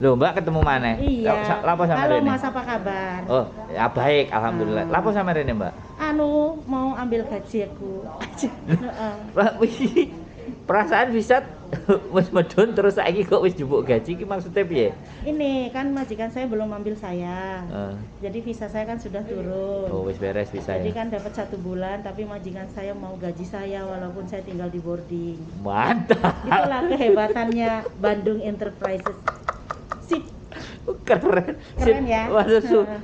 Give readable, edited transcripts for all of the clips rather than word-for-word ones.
Loh, Mbak ketemu mana? Iya. Lapo sama Halo Rene? Mas, apa kabar? Oh, ya baik, alhamdulillah. Lapo sama Rene, Mbak? Anu, mau ambil gaji aku. Heeh. Mbak, wih, perasaan bisa wis medun terus saiki kok wis jupuk gaji ki maksudnya piye? Ini kan majikan saya belum ambil saya. Eh, Jadi visa saya kan sudah turun. oh, wis beres bisa Jadi ya. kan dapat 1 bulan, tapi majikan saya mau gaji saya walaupun saya tinggal di boarding. Mantap. Itulah kehebatannya Bandung Enterprises. Sip, Keren. Keren ya.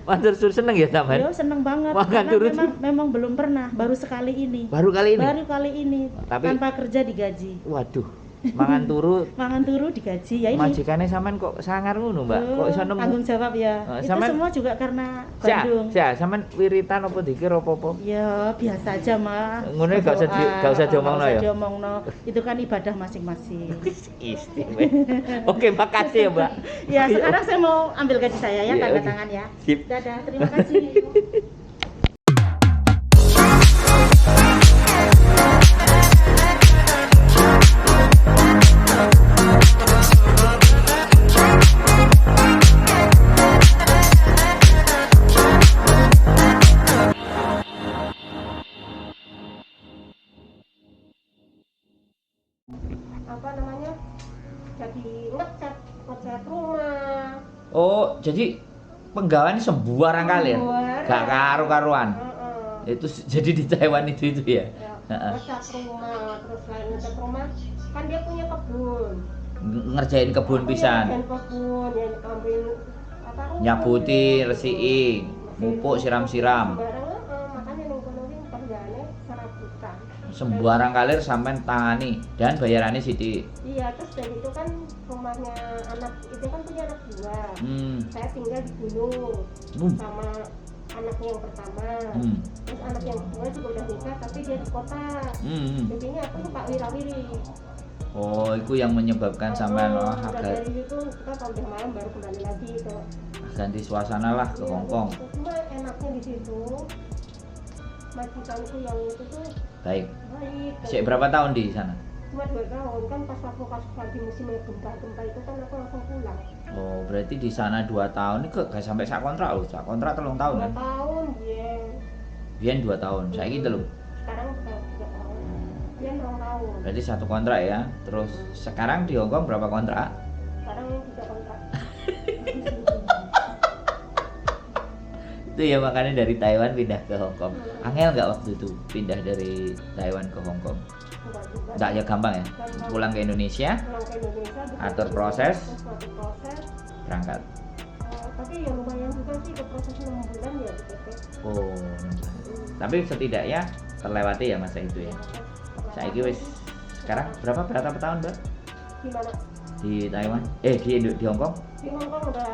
Matur sur seneng ya sampean? yo seneng banget. Makan Karena turun. memang belum pernah, baru sekali ini. Baru kali ini. Baru kali ini Tapi- tanpa kerja digaji. Waduh. Mangan turu Mangan turu digaji ya ini. majikannya sampean kok sangar ngono, Mbak? Kok iso nemu? Tanggung jawab ya. Itu Sampean- semua juga karena Bandung. Sampean wiritan apa dikir apa-apa? Ya biasa aja mah. Ngono gak usah gak usah diomongno ya. Diomongno. Itu kan ibadah masing-masing. Istimewa. Oke, makasih ya, Mbak. Ya sekarang saya mau ambil gaji saya ya, Iya, tanda oke. tangan ya. Sip. Dadah, terima kasih. Apa namanya, jadi ngecat rumah. Oh, jadi penggawean sembarang kali ya? Sembarang. Gak karu-karuan. Heeh. Itu jadi di Taiwan itu ya. Ya, Heeh. ngecat rumah, terus selain ngecat rumah kan dia punya kebun. Ngerjain kebun Aku pisan. yang ngerjain kebun, yang ambil apa rumput, Nyabuti, resiki, mupuk, siram-siram. sembarang, makanya ning kono ki kerjaane serabutan. Sembarang kalir sampean tangani dan bayarannya Siti. Iya, terus dari itu kan rumahnya anak itu kan punya anak dua. Saya tinggal di gunung Hmm. sama anaknya yang pertama. Hmm. Terus anak yang kedua juga udah nikah tapi dia di kota. Hmm. Jadinya aku suka wirawiri. Oh, itu yang menyebabkan sampean Dan agak dari situ kita sampai malam baru kembali lagi ke ganti suasana lah ke Iya, Hong Kong. Cuma enaknya di situ majikanku yang itu tuh Baik. baik. Sik berapa tahun di sana? Cuma 2 tahun kan pas waktu lagi musimnya gempa itu kan aku langsung pulang. Oh, berarti di sana 2 tahun ini kok gak sampai sak kontrak loh. Sak kontrak 3 tahun 2 kan? tahun dia. Biyen 2 tahun. Saiki telu. Sekarang udah 3 tahun. Dia 2 tahun. Berarti 1 kontrak ya. Terus sekarang di Hong Kong berapa kontrak? Sekarang 3 kontrak. Itu ya makanya dari Taiwan pindah ke Hong Kong. Angel nggak waktu itu pindah dari Taiwan ke Hong Kong? Enggak juga. Nggak ya gampang ya? Gampang. Pulang ke Indonesia, Pulang ke Indonesia atur proses. atur proses. berangkat. Tapi ya lumayan juga sih ke proses 6 bulan ya di PT. Oh, tapi setidaknya terlewati ya masa itu ya. Saiki wis sekarang berapa tahun, Mbak? Gimana? Di Taiwan? Di Hong Kong? Di Hong Kong udah,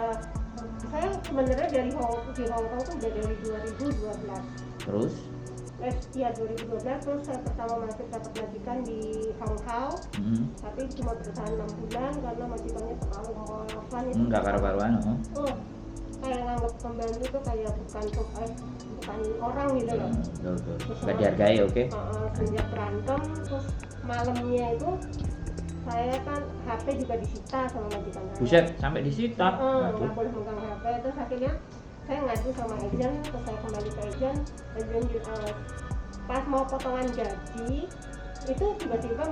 saya sebenarnya di Hong Kong tuh udah dari 2012. Terus? Ya 2012 terus saya pertama dapat majikan di Hong Kong, tapi cuma bertahan 6 bulan karena majikannya terlalu melafan itu. Enggak karu-karuan, oh. Oh, kayak nganggap pembantu itu kayak bukan orang gitu loh. Betul. Terus Enggak dihargai, oke. Sejak berantem terus malamnya itu saya kan HP juga disita sama majikan saya. Buset, sampai disita. Nggak Waduh. boleh megang HP. Terus akhirnya saya ngadu sama agent, terus saya kembali ke agent pas mau potongan gaji itu tiba-tiba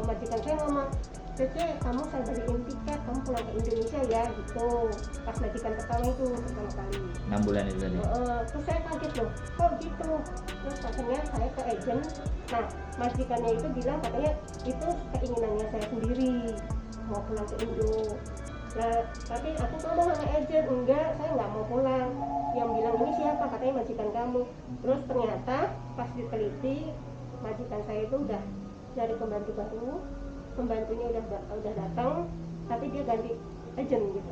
majikan saya ngomong, Cece, kamu saya beliin tiket, kamu pulang ke Indonesia ya gitu. Pas majikan pertama itu pertama kali. 6 bulan itu tadi. Terus saya kaget loh, kok gitu? Terus akhirnya saya ke agent. Nah, majikannya itu bilang katanya itu keinginannya saya sendiri mau pulang ke Indo. Nah, tapi aku ngomong sama agent, enggak, saya nggak mau pulang. Yang bilang ini siapa? Katanya majikan kamu. Terus ternyata pas diteliti, majikan saya itu udah dari pembantu baru, pembantunya udah datang, tapi dia ganti agent gitu.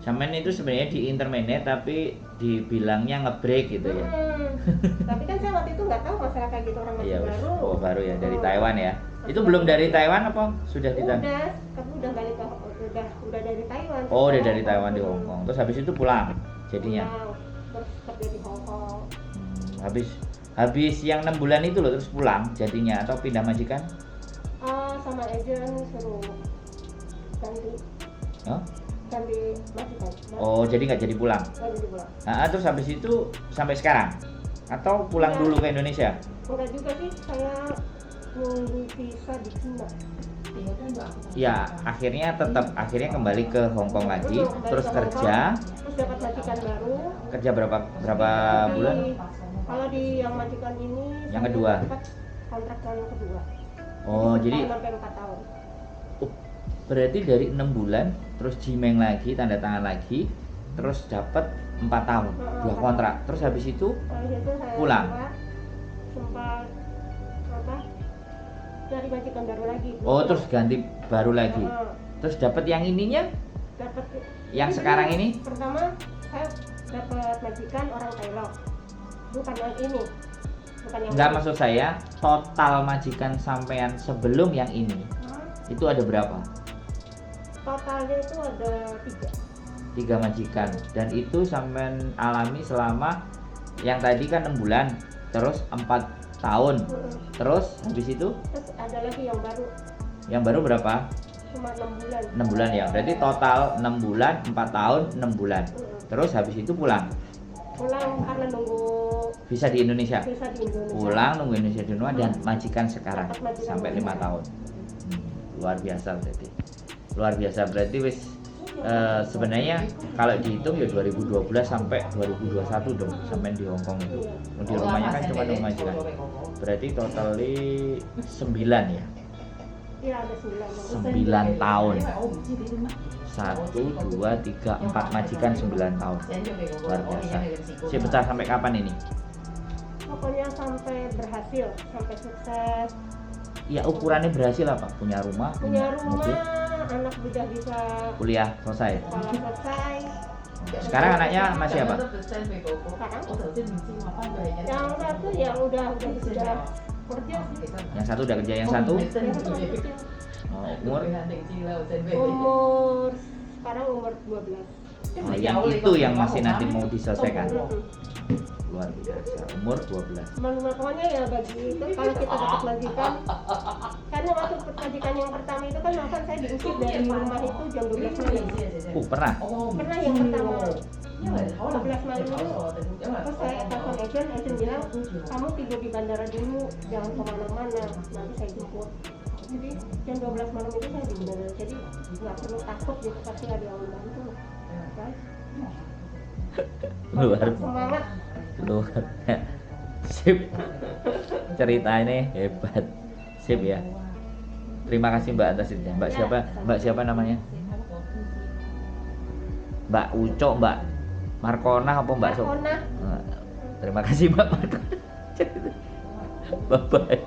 Sampean itu sebenarnya di intermediate tapi dibilangnya ngebreak gitu ya. Tapi kan saya waktu itu nggak tahu masalah kayak gitu, orang masih Iya, baru. oh baru ya dari Taiwan ya. Itu belum dari Taiwan apa sudah di Taiwan? Udah balik ke udah dari Taiwan. Oh, udah dari Taiwan di Hong Kong. Terus habis itu pulang jadinya. Terus kerja di Hong Kong. Habis yang 6 bulan itu loh terus pulang jadinya atau pindah majikan? Sama agent suruh ganti. Oh, ganti majikan. Oh, jadi nggak jadi pulang. Nggak jadi pulang. Nah, terus habis itu sampai sekarang? Atau pulang dulu ke Indonesia? Enggak juga sih, saya nunggu visa di Cina. Ya, akhirnya akhirnya kembali ke Hong Kong lagi, Kembali terus ke Hong kerja. Kong, terus dapat majikan baru. Kerja berapa bulan? Kalau di yang majikan ini Yang saya kedua? dapat kontrak yang kedua. Oh, jadi sampai 4 tahun. berarti dari 6 bulan terus jimeng lagi, tanda tangan lagi, terus dapat 4 tahun, 2 kontrak. Terus habis itu Habis itu saya pulang. sempat apa? Cari majikan baru lagi. Oh, terus ganti baru lagi. Terus dapat yang ininya? Dapat Yang sekarang ini? Pertama saya dapat majikan orang Thailand. Bukan yang ini. Bukan yang Enggak, ini. maksud saya total majikan sampean sebelum yang ini itu ada berapa? Totalnya itu ada 3. 3 majikan, dan itu sampean alami selama yang tadi kan 6 bulan, terus 4 tahun, terus habis itu Terus ada lagi yang baru yang baru berapa? cuma 6 bulan. 6 bulan ya, berarti total 6 bulan, 4 tahun, 6 bulan. Terus habis itu pulang Pulang karena nunggu bisa di Indonesia. visa di Indonesia. Pulang nunggu Indonesia dulu dan majikan sekarang Dapat majikan sampai 5 baru. tahun. Luar biasa berarti. Luar biasa berarti wis sebenarnya kalau dihitung ya 2012 sampai 2021 dong sampai di Hong Kong itu. Di rumahnya kan cuma nunggu majikan. Berarti totally 9 ya. Iya, ada 9. 9 tahun. 1, 2, 3, 4 majikan 9 tahun. Luar biasa. Si betah sampai kapan ini? Pokoknya sampai berhasil, sampai sukses. Ya ukurannya berhasil apa? Punya rumah, Punya rumah, mobil, anak sudah bisa kuliah selesai. sekolah selesai. Sekarang anaknya masih apa? Sekarang yang satu ya udah kerja sih. Yang satu udah kerja, yang satu Yang satu masih kecil. umur. Umur sekarang umur 12. Oh, yang itu yang masih nanti mau diselesaikan. Mm-mm. Luar biasa. Umur 12. Pokoknya ya bagi itu kalau kita dapat majikan, karena waktu majikan yang pertama itu kan bahkan saya diusir dari rumah itu jam 12 malam. Pernah. Pernah yang pertama 12 malam itu, terus saya telepon agent bilang kamu tidur di bandara dulu, jangan kemana-mana, nanti saya jemput. Jadi jam 12 malam itu saya di bandara, jadi nggak perlu takut gitu, pasti ada yang membantu. Kan? Luar Semangat. luar. Sip. Ceritanya hebat. Sip ya. Terima kasih Mbak atas ceritanya. Mbak siapa? Mbak siapa namanya? Mbak Uco, Mbak Markona apa Mbak Sok? Markona. Terima kasih Mbak Markona. Bye bye.